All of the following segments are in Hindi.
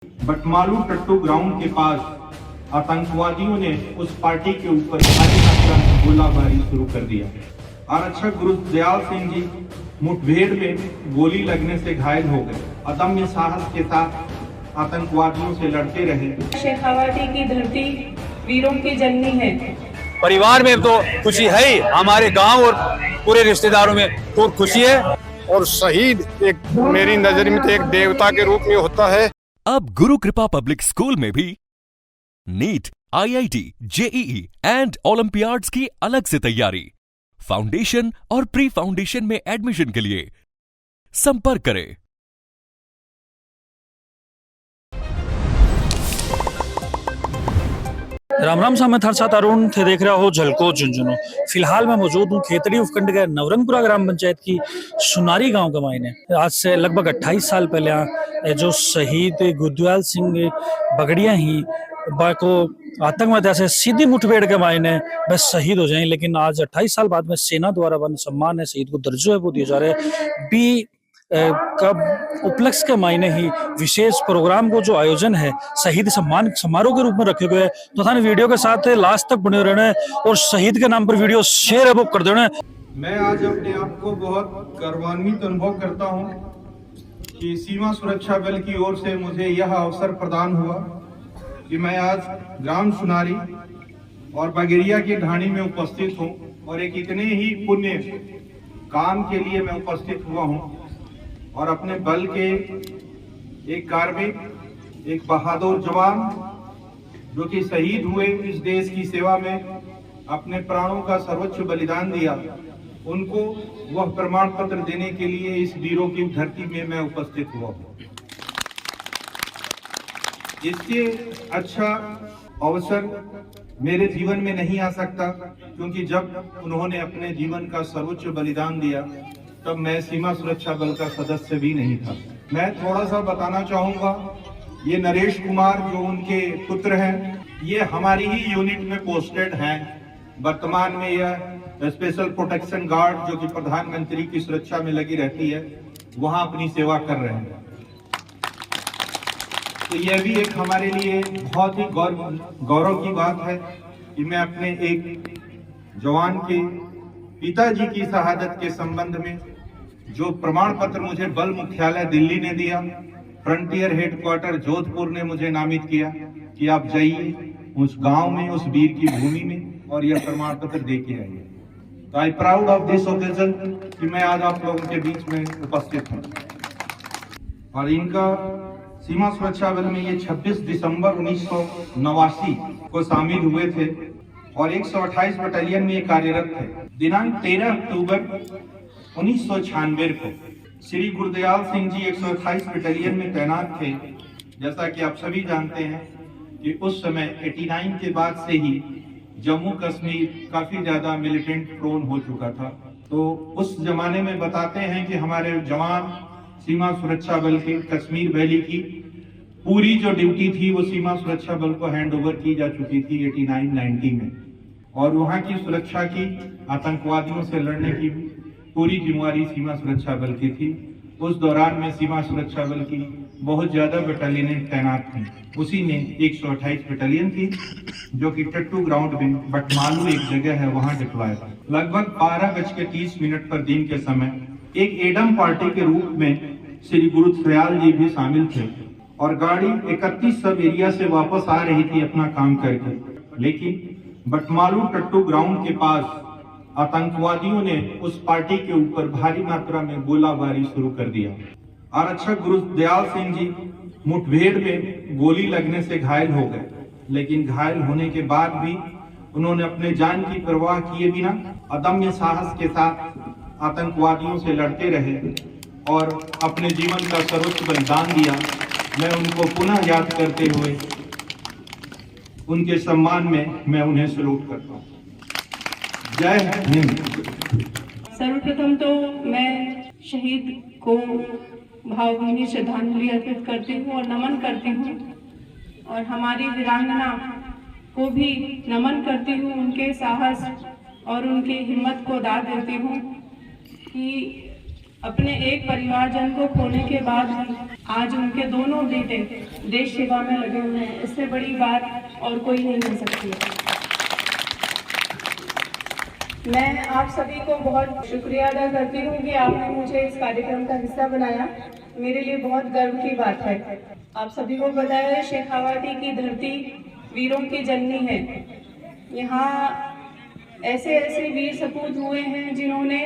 बटमालू टट्टू ग्राउंड के पास आतंकवादियों ने उस पार्टी के ऊपर भारी मात्रा में गोलाबारी शुरू कर दिया। आरक्षक गुरदयाल सिंह जी मुठभेड़ में गोली लगने से घायल हो गए। अदम्य साहस के साथ आतंकवादियों से लड़ते रहे। शेखावाटी की धरती वीरों की जननी है। परिवार में तो खुशी है ही, हमारे गांव और पूरे रिश्तेदारों में खूब खुशी है। और शहीद एक मेरी नजर में तो एक देवता के रूप में होता है। अब गुरु कृपा पब्लिक स्कूल में भी NEET, IIT, JEE and olympiads की अलग से तैयारी। फाउंडेशन और प्री फाउंडेशन में एडमिशन के लिए संपर्क करें। राम राम साहब, मैं थार साथ अरुण थे देख रहा हो झलको झुंझुनू। फिलहाल मैं मौजूद हूँ खेतड़ी उपखंड के नवरंगपुरा ग्राम पंचायत की सुनारी गांव के मायने। आज से लगभग 28 साल पहले यहाँ जो शहीद गुरदयाल सिंह बगड़िया ही को आतंकवाद से सीधी मुठभेड़ के मायने बस शहीद हो जाए, लेकिन आज 28 साल बाद में सेना द्वारा वन सम्मान है, शहीद को दर्जो है वो दिए जा रहे हैं। बी कब उपलक्ष्य के मायने ही विशेष प्रोग्राम को जो आयोजन है शहीद सम्मान समारोह के रूप में रखे गए। तो थाने वीडियो के साथ लास्ट तक बने रहने और शहीद के नाम पर वीडियो शेयर है वो कर देना। मैं आज अपने आप को बहुत गौरवान्वित अनुभव करता हूं कि सीमा सुरक्षा बल की ओर से मुझे यह अवसर प्रदान हुआ कि मैं आज ग्राम सुनारी और बगेरिया की ढाणी में उपस्थित हूं और एक इतने ही पुण्य काम के लिए मैं उपस्थित हुआ हूं और अपने बल के एक कार्मिक, एक बहादुर जवान जो कि शहीद हुए इस देश की सेवा में, अपने प्राणों का सर्वोच्च बलिदान दिया, उनको वह प्रमाण पत्र देने के लिए इस वीरों की धरती में मैं उपस्थित हुआ हूँ। इससे अच्छा अवसर मेरे जीवन में नहीं आ सकता, क्योंकि जब उन्होंने अपने जीवन का सर्वोच्च बलिदान दिया तब मैं सीमा सुरक्षा बल का सदस्य भी नहीं था। मैं थोड़ा सा बताना चाहूंगा। ये नरेश कुमार जो उनके पुत्र हैं, ये हमारी ही यूनिट में पोस्टेड हैं। वर्तमान में यह स्पेशल प्रोटेक्शन गार्ड जो कि प्रधानमंत्री की सुरक्षा में लगी रहती है, वहां अपनी सेवा कर रहे हैं। तो यह भी एक हमारे लिए बहुत ही गौरव की बात है कि मैं अपने एक जवान के पिताजी की शहादत के संबंध में जो प्रमाण पत्र मुझे बल मुख्यालय दिल्ली ने दिया, फ्रंटियर हेडक्वार्टर जोधपुर ने मुझे नामित किया कि आप जाइए उस गांव में, उस वीर की भूमि में और यह प्रमाण पत्र दे के आइए। तो I proud of this occasion कि मैं आज आप लोगों के बीच में उपस्थित हूँ। और इनका सीमा सुरक्षा बल में ये 26 दिसंबर 1989 को शामिल हुए थे और 128 बटालियन में ये कार्यरत थे। दिनांक 13 अक्टूबर 1996 को श्री गुरदयाल सिंह जी 128 बटालियन में तैनात थे। जैसा कि आप सभी जानते हैं कि उस समय 89 के बाद से ही जम्मू कश्मीर काफी ज्यादा मिलिटेंट प्रोन हो चुका था। तो उस जमाने में बताते हैं कि हमारे जवान सीमा सुरक्षा बल के कश्मीर वैली की पूरी जो ड्यूटी थी वो सीमा सुरक्षा बल को हैंड ओवर की जा चुकी थी 89-90 में, और वहां की सुरक्षा की, आतंकवादियों से लड़ने की पूरी जिम्मेवारी सीमा सुरक्षा बल की थी। उस दौरान में सीमा सुरक्षा बल की बहुत ज्यादा बटालियन तैनात थी। उसी में 128 बटालियन थी जो कि टट्टू ग्राउंड में बटमालू एक जगह है वहां डिप्लॉय था। लगभग 12:30 पर दिन के समय एक एडम पार्टी के रूप में श्री गुरदयाल जी भी शामिल थे और गाड़ी 31 सब एरिया से वापस आ रही थी अपना काम करके, लेकिन बटमालू टट्टू ग्राउंड के पास आतंकवादियों ने उस पार्टी के ऊपर भारी मात्रा में गोलाबारी शुरू कर दिया। आरक्षक गुरदयाल सिंह जी मुठभेड़ में गोली लगने से घायल हो गए, लेकिन घायल होने के बाद भी उन्होंने अपने जान की परवाह किए बिना अदम्य साहस के साथ आतंकवादियों से लड़ते रहे और अपने जीवन का सर्वोच्च बलिदान दिया। मैं उनको पुनः याद करते हुए उनके सम्मान में मैं उन्हें सैल्यूट करता हूँ। जय हिंद। सर्वप्रथम तो मैं शहीद को भावभीनी श्रद्धांजलि अर्पित करती हूँ और नमन करती हूँ, और हमारी वीरांगना को भी नमन करती हूँ। उनके साहस और उनकी हिम्मत को दाद देती हूँ कि अपने एक परिवारजन को खोने के बाद आज उनके दोनों बेटे देश सेवा में लगे हुए हैं। इससे बड़ी बात और कोई नहीं हो सकती है। मैं आप सभी को बहुत शुक्रिया अदा करती हूँ कि आपने मुझे इस कार्यक्रम का हिस्सा बनाया। मेरे लिए बहुत गर्व की बात है। आप सभी को पता है, शेखावाटी की धरती वीरों की जननी है। यहाँ ऐसे ऐसे वीर सपूत हुए हैं जिन्होंने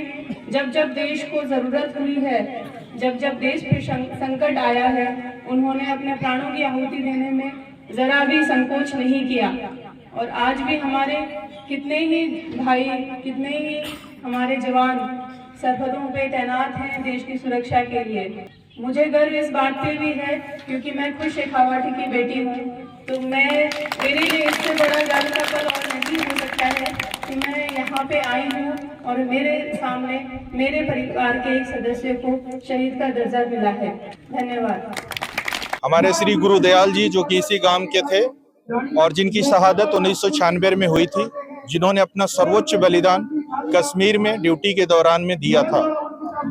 जब जब देश को जरूरत हुई है, जब जब देश पे संकट आया है, उन्होंने अपने प्राणों की आहुति देने में जरा भी संकोच नहीं किया। और आज भी हमारे कितने ही भाई, कितने ही हमारे जवान सरहदों पे तैनात हैं देश की सुरक्षा के लिए। मुझे गर्व इस बात पे भी है क्योंकि मैं खुद शेखावाटी की बेटी हूँ, तो मेरे लिए इससे बड़ा गर्व का पल और नहीं हो सकता है कि मैं यहाँ पे आई हूँ और मेरे सामने मेरे परिवार के एक सदस्य को शहीद का दर्जा मिला है। धन्यवाद। हमारे श्री गुरुदयाल जी जो कि इसी गांव के थे और जिनकी शहादत 1996 में हुई थी, जिन्होंने अपना सर्वोच्च बलिदान कश्मीर में ड्यूटी के दौरान में दिया था,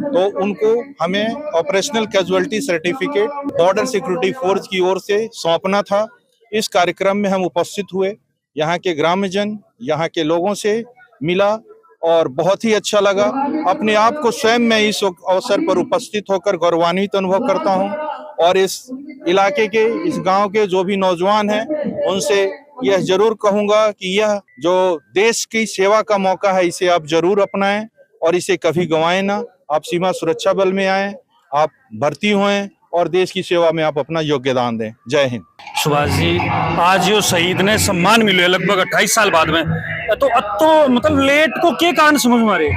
तो उनको हमें operational casualty certificate border security force की ओर से सौंपना था। इस कार्यक्रम में हम उपस्थित हुए, यहाँ के ग्रामजन, यहाँ के लोगों से मिला और बहुत ही अच्छा लगा। अपने आप को स्वयं मैं इस अवसर पर उपस्थित होकर गौरवान्वित अनुभव करता हूँ और इस इलाके के, इस गांव के जो भी नौजवान हैं उनसे यह जरूर कहूंगा कि यह जो देश की सेवा का मौका है इसे आप जरूर अपनाएं और इसे कभी गंवाएं ना। आप सीमा सुरक्षा बल में आए, आप भर्ती हुए और देश की सेवा में आप अपना योगदान दें। जय हिंद। सुभाष जी, आज जो शहीद ने सम्मान मिले लगभग 28 साल बाद में, तो अब तो मतलब लेट को के कारण समझ मारे।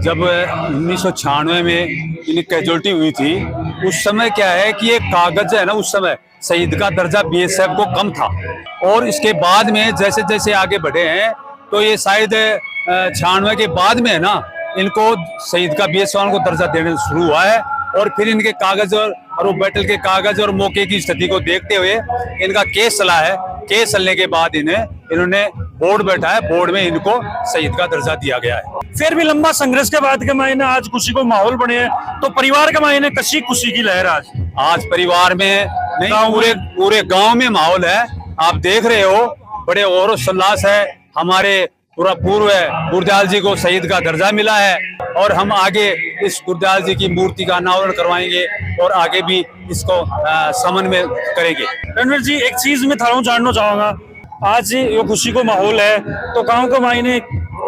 जब 1996 में इनकी कैजुअलिटी हुई थी, उस समय क्या है कि ये कागज है ना, उस समय शहीद का दर्जा बीएसएफ को कम था और इसके बाद में जैसे जैसे आगे बढ़े हैं तो ये शायद 96 के बाद में है ना, इनको शहीद का बीएसएफ को दर्जा देने शुरू हुआ है। और फिर इनके कागज और वो बैटल के कागज और मौके की स्थिति को देखते हुए इनका केस चला है। केस चलने के बाद इन्होंने बोर्ड बैठा है, बोर्ड में इनको शहीद का दर्जा दिया गया है। फिर भी लंबा संघर्ष के बाद के मायने आज खुशी को माहौल बने हैं, तो परिवार के मायने कशी खुशी की लहर आज परिवार में नहीं, पूरे गांव में माहौल है। आप देख रहे हो, बड़े और उल्लास है। हमारे पूर्व गुरदयाल जी को शहीद का दर्जा मिला है और हम आगे इस गुरदयाल जी की मूर्ति का अनावरण करवाएंगे और आगे भी इसको समन में करेंगे। रणवीर जी, एक चीज मैं थारों जानना चाहूंगा, आज ये खुशी को माहौल है तो गांव के मायने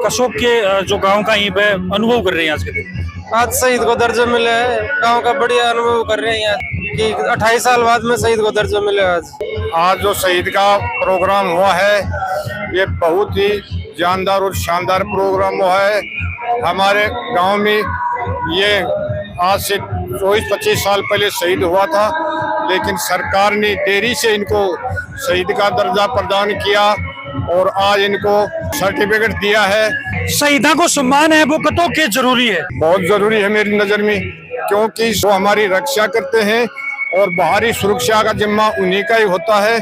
कशोक के जो गांव का ही पे अनुभव कर रहे हैं आज के दिन। आज शहीद को दर्जा मिला है, गांव का बढ़िया अनुभव कर रहे हैं कि 28 साल बाद में शहीद को दर्जा मिला। आज जो शहीद का प्रोग्राम हुआ है ये बहुत ही जानदार और शानदार प्रोग्राम हुआ है। हमारे गांव में ये आज से 24-25 साल पहले शहीद हुआ था, लेकिन सरकार ने देरी से इनको शहीद का दर्जा प्रदान किया और आज इनको सर्टिफिकेट दिया है। शहीदा को सम्मान है वो कतो के जरूरी है, बहुत जरूरी है मेरी नजर में, क्योंकि वो हमारी रक्षा करते हैं और बाहरी सुरक्षा का जिम्मा उन्हीं का ही होता है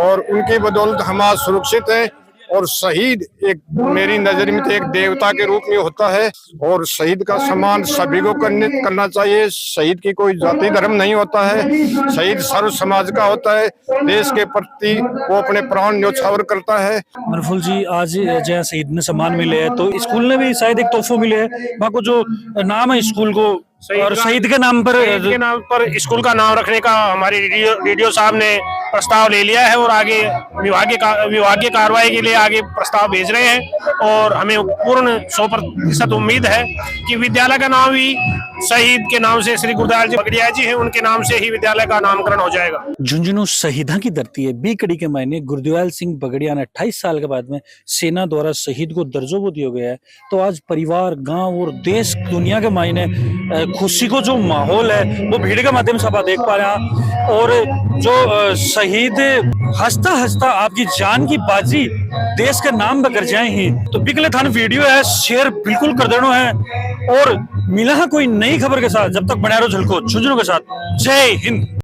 और उनकी बदौलत हम आज सुरक्षित हैं। और शहीद एक मेरी नजर में तो एक देवता के रूप में होता है और शहीद का सम्मान सभी को करना चाहिए। शहीद की कोई जाति धर्म नहीं होता है, शहीद सर्व समाज का होता है। देश के प्रति वो अपने प्राण न्यौछावर करता है। मरफुल जी, आज जहाँ शहीद ने सम्मान मिले है तो स्कूल ने भी शायद एक तोहफा मिले है, वहाँ को जो नाम है स्कूल को और शहीद के नाम पर स्कूल का नाम रखने का हमारे डीडीओ साहब ने प्रस्ताव ले लिया है और आगे विभागीय कार्रवाई के लिए आगे प्रस्ताव भेज रहे हैं और हमें पूर्ण 100% उम्मीद है कि विद्यालय का नाम भी शहीद के नाम से, श्री गुरदयाल जी बगड़िया जी हैं उनके नाम से ही विद्यालय का नामकरण हो जाएगा। झुंझुनू शहीदा की धरती है। बी कड़ी के मायने गुरदयाल सिंह बगड़िया ने 28 साल के बाद में सेना द्वारा शहीद को दर्जो वो दिया गया है, तो आज परिवार, गांव और देश दुनिया के मायने खुशी को जो माहौल है वो भीड़ के माध्यम से आप देख पा रहे हैं। और जो शहीद हंसता हंसता आपकी जान की बाजी देश के नाम पर कर जाए ही, तो बिकले थान वीडियो है शेयर बिल्कुल कर देना है और मिला कोई नई खबर के साथ। जब तक बना रहो झलको झुंझुनू के साथ। जय हिंद।